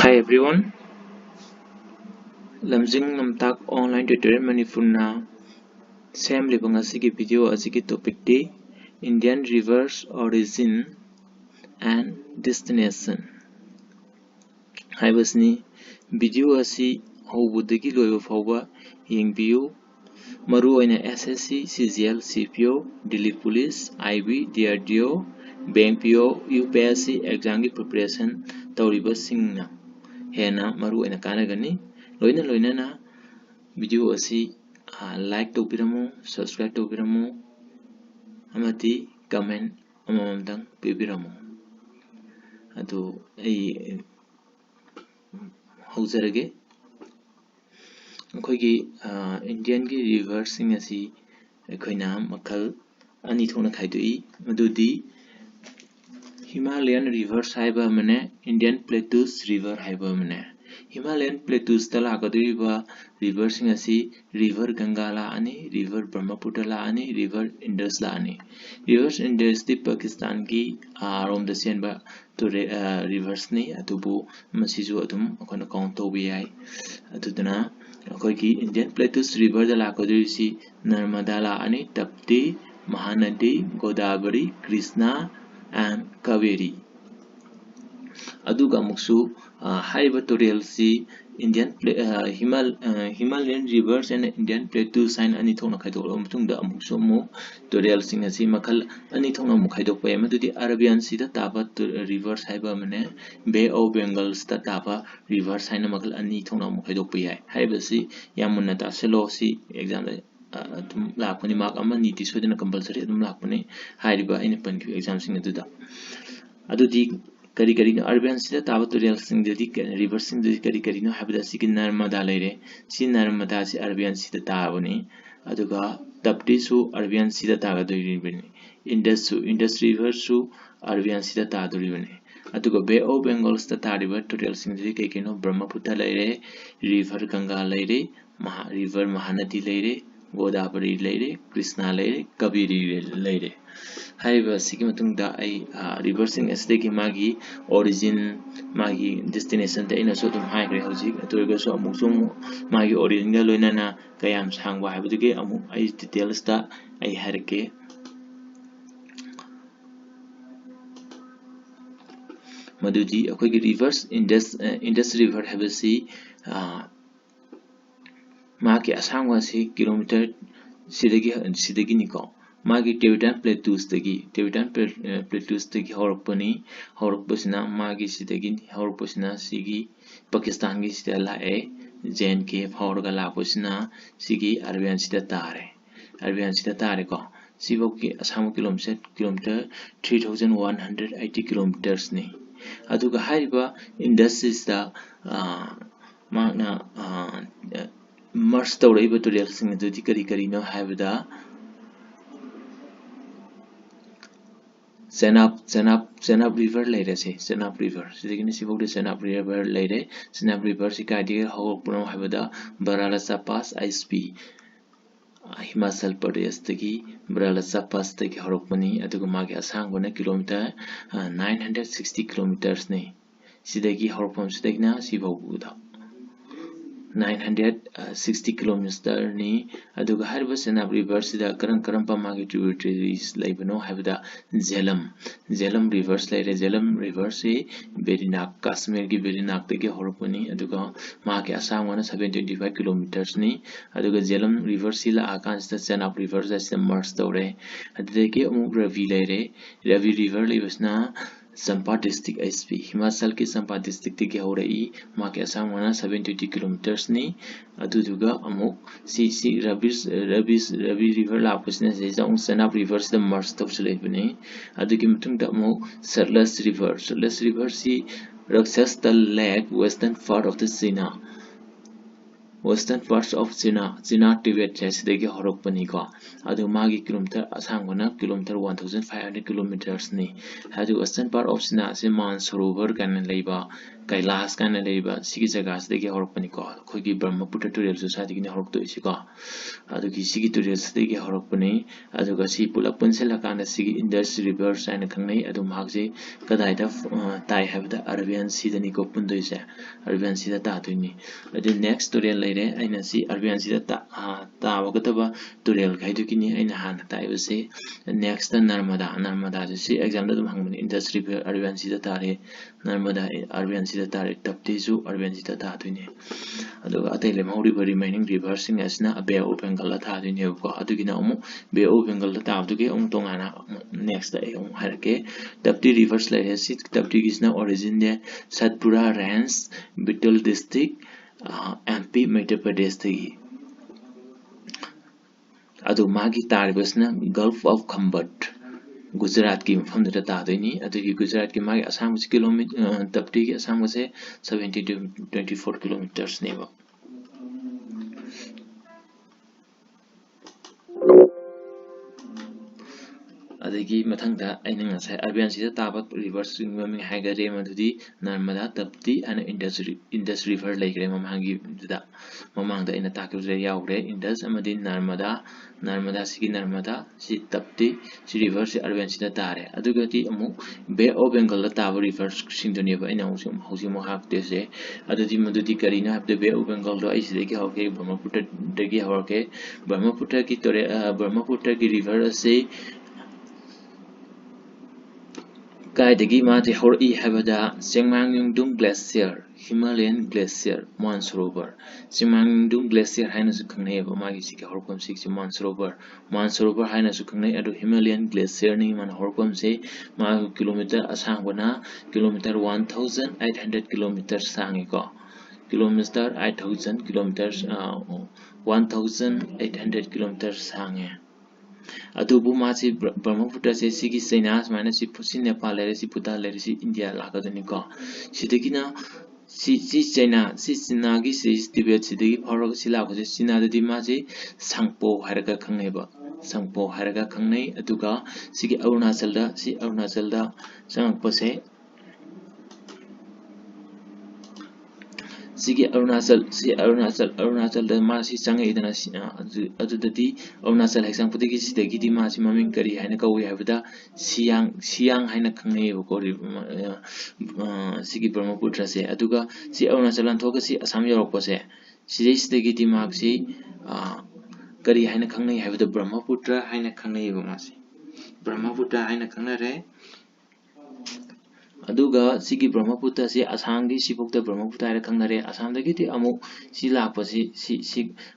Hi everyone, Lamjing Lamtak online tutorial Manipur na same libang asigi video asigi topic di Indian rivers origin and destination. Haibasni video asi hobudagi loiba fawba yengbiyu maru oina SSC, CGL, CPO, Delhi Police, IB, DRDO, Bank PO, UPSC exam gi preparation tawriba singna hena maru oina kanagani loina na video asi like tawbiramo, subscribe tawbiramo, amati comment amamdang pibiramo. Adu ai haujarage अखोगी Indian की rivers सिंग असी अखोइना मखल अनि थोना खाइदुई मदुदी Himalayan reverse हाइबा मने Indian plateaus river हाइबा मने Himalayan plateaus तला कदुइबा river सिंग असी रिवर गंगा ला अनि रिवर ब्रह्मपुत्र ला अनि रिवर इंडस ला अनि रिवर्स इंडस दी पाकिस्तान की रोम दसेनबा तो रिवर्स ने अतुबु मसिजु अदुम अखोना काउंट तोबि याय अतुदना अखोगी इंडियन प्लेटूस रिवर दा लाकोदुसी नर्मदा ला अनि तप्ती महानदी गोदावरी कृष्णा एंड कावेरी अदुगा मुक्सु हाइबा टोरियल सी Indian Himalayan rivers and Indian plateaus साइन अनि थोना खाइदोक अमतुंगदा अमुक्सु मु टोरियल सिंग असि मखल अनि थोना मु खाइदोक पय मदुदी अरेबियन सी दा ताबा रिवर्स हाइबा मने बे ऑफ बेंगल दा ताबा रिवर्स साइन मखल अनि थोना मु खाइदोक पय हाइबसी यामुन्ना तासेलो सी एग्जाम लापनि मार्क अमा नीति सोदना कंपलसरी अदुम लापनि हाइरिबा इन पनकि एग्जाम सिंग अदुदा अदुदी करी नो अरबियन सिदा ताबा टोरियल सिंग दि रिवर सिंग दि करी नो हाबदा सिकि नर्मदा लेरे सि नर्मदा सि अरबियन सिदा ताबनि अदुगा तप्ती सु अरबियन सिदा तागा दोइरिबनि इंडस रिवर सु अरबियन सिदा तादोरिबनि अदुगा बे ऑफ बेंगल सिदा तारिबा टोरियल सिंग दि केकेनो ब्रह्मपुत्र लेरे रिवर गंगा लेरे रिवर महानदी लेरे गोदावरी लेरे कृष्णा लेरे कावेरी लेरे हाइबा सिकी मतुंगदा आई रिवर्सिंग एसदे मागी ओरिजिन मागी डेस्टिनेशन ते इना सो तुम हाइग्रे हौजी अतोइगा सो अमुक सो मागी ओरिजिन गा लोइनाना कयाम सांगवा हाइबदुगे अमुक आई डिटेल्स दा आई हारके मदुदी अखोगी रिवर्स इंडस रिवर हाइबसी मागी असंगवा सी किलोमीटर सिदगी निको मागी टिबेटन प्लेटूस तगी हौरकपसिना मागी सिदगी हौरकपसिना सिगी पाकिस्तान की सिदा लाए जैन के हौरगा लापसिना सिगी अरबियन सिदा तारे को सिबो की असंग किलोमीटर 3180 किलोमीटर्स ने अदुगा हाइबा इंडस्ट्रीज दा माना मर्ज तौरइबा टोरियल सिंग दुदी करी नो हाइबदा सेनाब रिवर लेरे से सेनाब रिवर सिदगिनि सिबोगदे सेनाब रिवर लेरे सेनाब रिवर सिकाइदि हौरकपुनो हाइबदा बरालासा पास आईएसपी हिमाचल प्रदेश तगी बरालासा पास तगी हौरकपनि अदुगा मागे असंगना किलोमीटर 960 किलोमीटर्स ने सिदगी हौरकपम सिदगिना सिबोगुदा 960 किलोमीटर नि अदुगा हरबा सेनाब रिवर सिदा करम मागे ट्रिब्यूटरीज लेबनो हाबदा झेलम रिवर्स लेरे झेलम रिवर से बेरिनाक कश्मीर की बेरिनाक तगे हरपनी अदुगा मागे असंगना 725 किलोमीटर्स नि अदुगा झेलम रिवर सिला आकान सिदा सेनाब रिवर से मर्ज तौरे अदुदगी अमुक रवि रिवर लेबसना चंपा डिस्ट्रिक्ट एसपी हिमाचल के चंपा डिस्ट्रिक्ट की हो रही मां के असंगना 720 किलोमीटर्स ने अदुदुगा अमुक सी रवि रिवर लापसने से जाउं सेनाब रिवर से मर्ज तौसलेबने अदुगी मतुंग दा अमुक सरलस रिवर सी Rakshas the lake western part of the सीना western parts of China Tibet sidagi horokpani ko adu magi kilometer asangwana kilometer 1500 kilometers ni adu western part of China se Mansarovar kan leiba Kailas kan leiba sigi jaga sidagi horokpani ko khogi Brahmaputra Tural Society ni horok to isi ko adu ki sigi tural sidagi horokpani adu ga si pulak punsela kan sigi Indus River and khangnai adu magje kadai da tai habda Arabian Sea da ni ko pundoi se Arabian Sea da ta tuini adu next tural leire aina si Arabian Sea da ta wagataba tural kai du kini aina han ta ibse next Narmada si exam da dum hangmani Indus River Arabian Sea da tare Narmada Arabian Sea da tare tapti su Arabian Sea da ta tuini adu atai le mauri remaining rivers sing asna Bay of Bengal da ta tuini ko adu kina umu Bay of Bengal da ta du ke tongana next da harake tapti rivers leire si tapti kisna origin de Satpura Range Bitul district MP Madhya Pradesh tagi adu magi taribasna Gulf of Khambat Gujarat ki mafam da ta doini adu ki Gujarat ki magi asam se kilometer tapti ki asam se 70 to 24 kilometers ne ba adagi mathangda aina ngasai Arabian Sea da taba rivers mami haigare madudi Narmada Tapti and Indus River laikre mamangi da mamangda ina takure yaure Indus amadi Narmada sigi Narmada si Tapti si river si Arabian Sea da tare adugati amu Bay of Bengal da taba rivers singdoni ba ina hosi mo hakte se adudi madudi karina habde Bay of Bengal do aisi deki hawke Brahmaputra degi hawke Brahmaputra ki river se Kaidagi mati hori habada Sengmangyungdung Glacier Himalayan Glacier Mansarovar Sengmangyungdung Glacier haina su khangnai ba magi sike horpam sik si Mansarovar haina su khangnai adu Himalayan Glacier ni man horpam se ma kilometer asangwana kilometer 1800 kilometers sangi ko kilometer 8000 kilometers 1800 kilometers sangi adubu masi Brahmaputra se sigi China mana si Nepal le si Bhutan le si India la ka dani ko sidagina si China gi si Tibet sidagi pharo sila ko China da di masi Sangpo haraka khangnai ba Sangpo haraka khangnai aduga sigi Arunachal da sangpa se sigi Arunachal da masi sangai idana adudati Arunachal hexang putigi sidagi di masi maming kari haina kawi habda siang haina khangnai ko sigi Brahmaputra se aduga si Arunachal an thoga si Assam yorok se sidagi di masi kari haina khangnai habda Brahmaputra haina khangnai ba masi Brahmaputra haina khangnare aduga sigi Brahmaputra si Assamgi sibukta Brahmaputra haina khangnare Assamdagi ti amu si lakpa si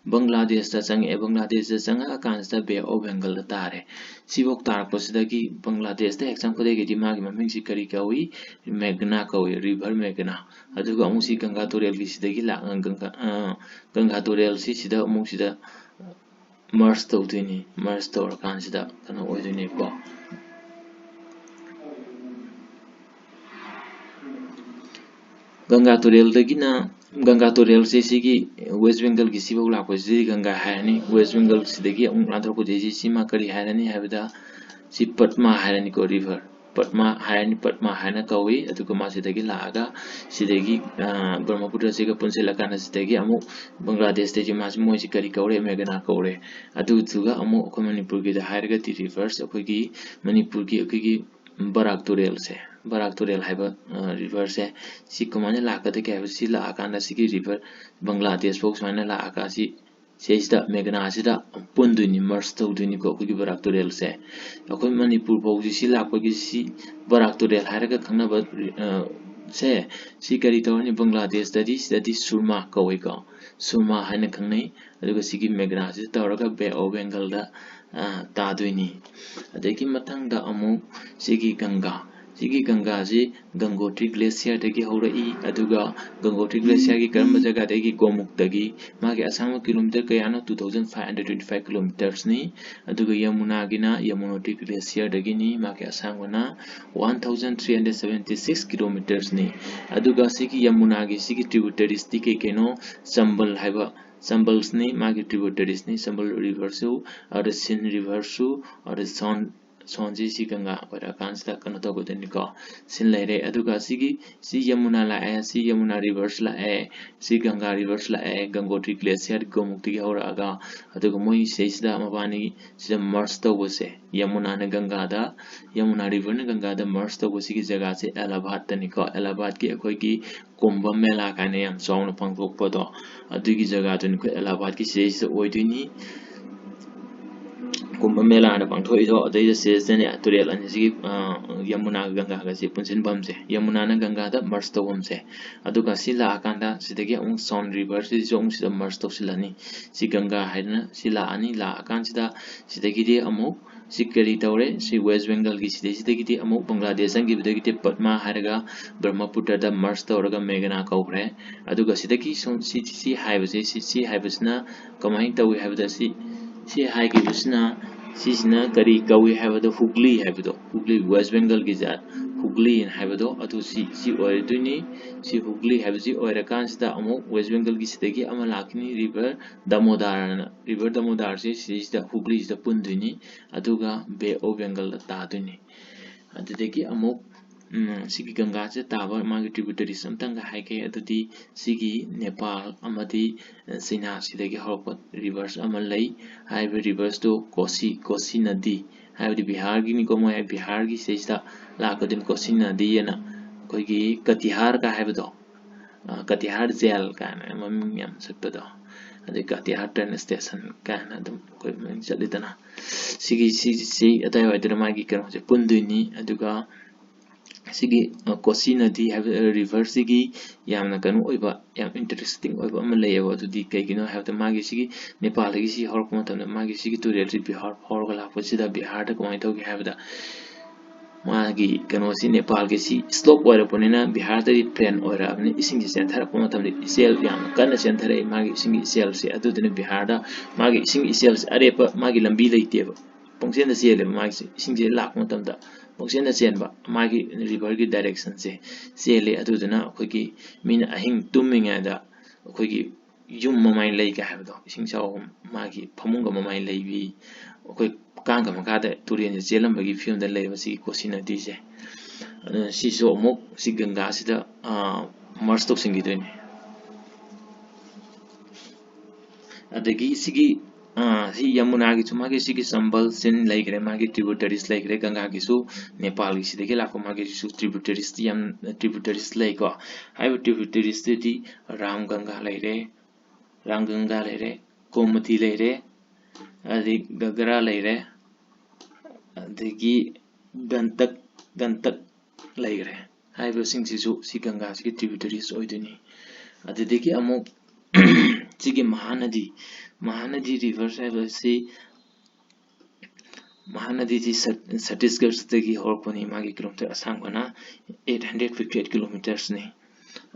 Bangladesh da changa kansta Bay of Bengal da tare sibuk tarakpa sidagi Bangladesh da hexam kodegi di magi maming si kari kawi Meghna kawi river Meghna aduga amu si Ganga Tural gi sidagi la Ganga Tural si sida amu sida merge tawdini merge tawra kansida kana oidini ko Ganga Tural se sigi West Bengal ki sibuk lakpa si Ganga hairani West Bengal sidagi Andhra Pradesh sima kari hairani habda si Patma hairani ko river Patma haina kawi aduga ma sidagi laaga sidagi Brahmaputra se ka punsela kana sidagi amu Bangladesh te ma moi si kari kaure Meghna kaure aduga amu ko Manipur ki da hairaga ti rivers akogi Manipur ki Barak Tural haiba river se si komane lakate ke si la akanda si river Bangladesh folks mana la akasi seista Meghna sida punduni merge tawduni ko ki Barak Tural se akoi Manipur folks si la ko si Barak Tural hairaga khangna ba se si kari tawni Bangladesh dadi Surma kawai ko Surma haina khangnai aduga sigi Meghna sida tawraga Bay of Bengal da ta doini adagi mathangda amu sigi Ganga ji Gangotri Glacier dagi horai aduga Gangotri Glacier gi karma jaga dagi Gomuk dagi magi asam kilometer kayano 2525 kilometers ni aduga Yamunotri Glacier dagi ni magi asam wana 1376 kilometers ni aduga sigi Yamuna gi sigi tributaries dike keno Chambal haiba Sambals magi tributaries Sambal river su or the Sin river su or the Sonji si Ganga or a Kansla Kanotogo Denico Sin Lere Aduga Sigi si Yamuna la si Yamuna rivers la si Ganga rivers la Gangotri glacier Gomukti or Aga Adugomoi says the Mavani si the Marsta was Yamuna Gangada Yamuna river Gangada Marsta was Zagasi Elabat Denico Elabat ki Akoiki Kumba Mela Kanayam Song upon Podo Adugi Zagatun Elabat ki says the Oidini Kumba Mela and Pangtoido, they says then Aturiel and Yamuna Ganga Punsin Bumse, Yamuna Ganga, the Marsto Wumse, Aduka Sila Akanda, Sidegi on Son Rivers, is almost the Marsto Silani, Siganga Hadna, Sila Ani, La Akansida, Sidegidi Amo, Sikari Taure, Si West Bengal Gisidegidi Amo, Bangladesh and give the Patma Haraga, Burma Puta, the Marsto Orga Megana Kaure, Aduka Sideki, Son CTC Hivers, C Hivesna, Kamaita, we have the sea. Si hai ki busna sisna kari kawi have the Hugli have the Hugli West Bengal gizat Hugli in have the atu si oil duni si Hugli have the oil kans da amo West Bengal gisdegi amalakini river Damodar si is the Hugli is the punduni atuga Bay of Bengal ta duni adeki amo Sigi Ganga Taba Magi tributaries something hike at the Sigi Nepal Amadi Sina Sidegi Hopot rivers Amalay Highway rivers to Kosi Nadi have the Bihargi Nikomo Bihargi says that Lakodin Kosi Nadi and Kogi Katihar ka have do Katihar Zel can Mamiam Sepado the Katihar train station can at the Jalitana Sigi at the Magi Punduni Aduga Sigi Kosina di have a reverse Sigi Yamna Kanu Oiba Yam interesting Oiba Malay to the Kagino have the Magisigi Nepalisi Horkmot and the Magisigi to the Bihar Horgala Posida Bihar the Komaito have the Magi Kanosi Nepal Gesi slope or Ponina Bihar the pen or Abni Sing the center Pomatam Sel Yam Kana Center Magi Sing cells Adu the Biharda Magi Sing cells Arepa Magi Lambila Teva Ponction the Sel Magi Sing the Lakmotam Motion the Senba, Magi river direction say, Sele Adudana, Quickie, mean a hing dooming at the Quickie, Yum Mamai Lake have the Sing Sao Magi, Pamunga Mamai Levy, Quick Kanga Makata, Turian the Zelam, but give him the legacy Cosina Dice. She saw Mok Sigangasida, Marst of Singidun. At the Gisigi. Si Yamunagi to Magisi Sambal, Sin like Remagi tributaries like Regangagisu, Nepal is the Gilakomagi tributaries, Yam tributaries like I have a tributaries city, Ramganga Lere, Ranganga Lere, Komati Lere, the Gagara Lere, the Gi Gantak Lere. I have a sing Sisu, Sikangaski tributaries Oidini. At the Deki Amo Sigi Mahanadi rivers I will say Mahanadi Satisgars the Horponi Magi kilometer Asangana 858 kilometers ne.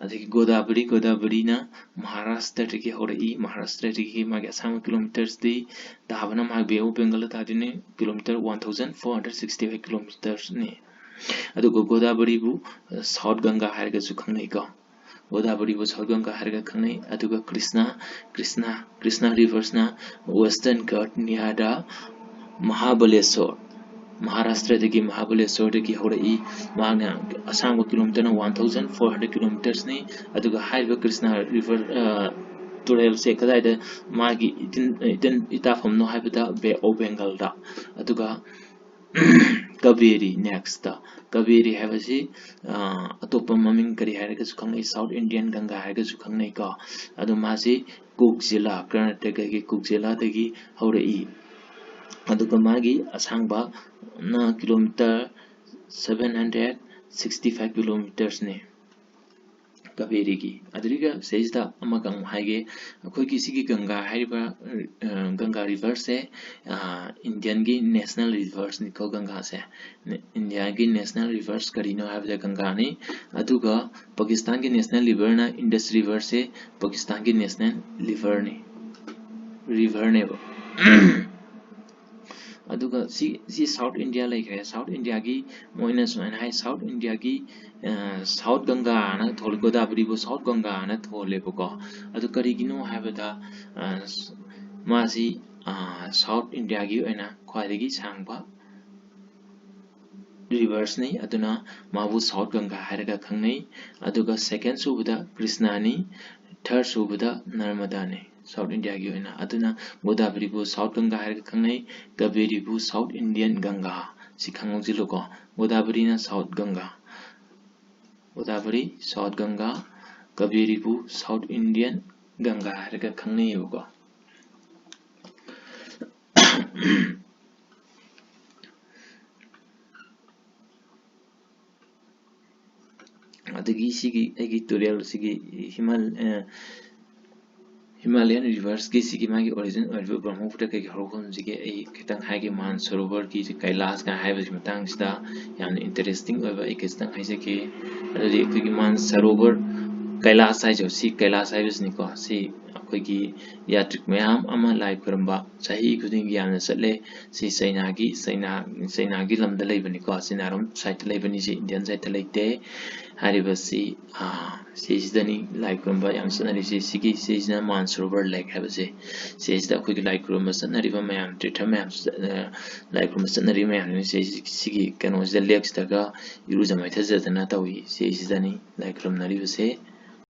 I think Godabri na Maharashtra Tiki Hori Maharashtra Tiki Magasama kilometers the Havana Magbeo Bengal Tadine kilometer 1465 kilometers ne. Adugo Godabri South Ganga Hargazukanga. Godabri was Hoganga Harga Kane, Atuga Krishna rivers na Western Ghat Niada Mahabaleshwar Maharashtra the Mahabaleshwar the Hori Manga Asanga kilometer 1400 kilometers ni Atuga Highway Krishna river Turel Sekada the Magi ita from no habita Bay of Bengal da Atuga Kaveri next Kaveri have a see Atopa Maming Kari Haragas Kang South Indian Ganga Haragas Kanaka Adumasi Kukzilla Karnataka Kukzilla Tegi Haurei Adukamagi Asangba na kilometer 765 kilometers ne Kaverigi Adriga says that Amagang Hage Akoki Sigi Ganga Hariba Ganga River se Indian National Rivers Niko Ganga se Indian National Rivers Karino have the Gangani Aduga Pakistan National River na Indus River se Pakistan National River ne aduga si South India laikre South India gi moina suman hai South India gi South Ganga na thol Godavari bu South Ganga na thole boko adu karigino habada masi South India gi oina khwaidagi sangba rivers ni aduna mabu South Ganga haraga khangnei aduga second subada Krishna ni third subada Narmada ni South India gi oina aduna Godavari bu South Ganga haraga khangnei Kaveri bu South Indian Ganga si khangong jilu ko Godavari na South Ganga Godavari South Ganga Kaveri bu South Indian Ganga haraga khangnei ko adagi sigi egi tutorial sigi Himalayan rivers ki sigi magi origin oiba Brahmaputra kai horokon sigi ai kitang haige man sarovar ki Kailas ka haiba matang sida yamna interesting oiba ai kitang haise ki adadi ki man sarovar Kailas haijo si Kailas haibis ni ko si akoigi yatrik mayam ama lai kuramba sahi khuding yamna chatle si Saina gi lamda leibani ko sinaram site leibani si Indian site leite haribasi sisdani lai kuramba yam sanari sigi sisna Mansarovar lake habase sisda akoigi lai kuramba sanari ba mayam tritha mayam lai kuramba sanari mayam ni sigi kano sida lake daga iruja maitha jadana tawi sisdani lai kuram nari base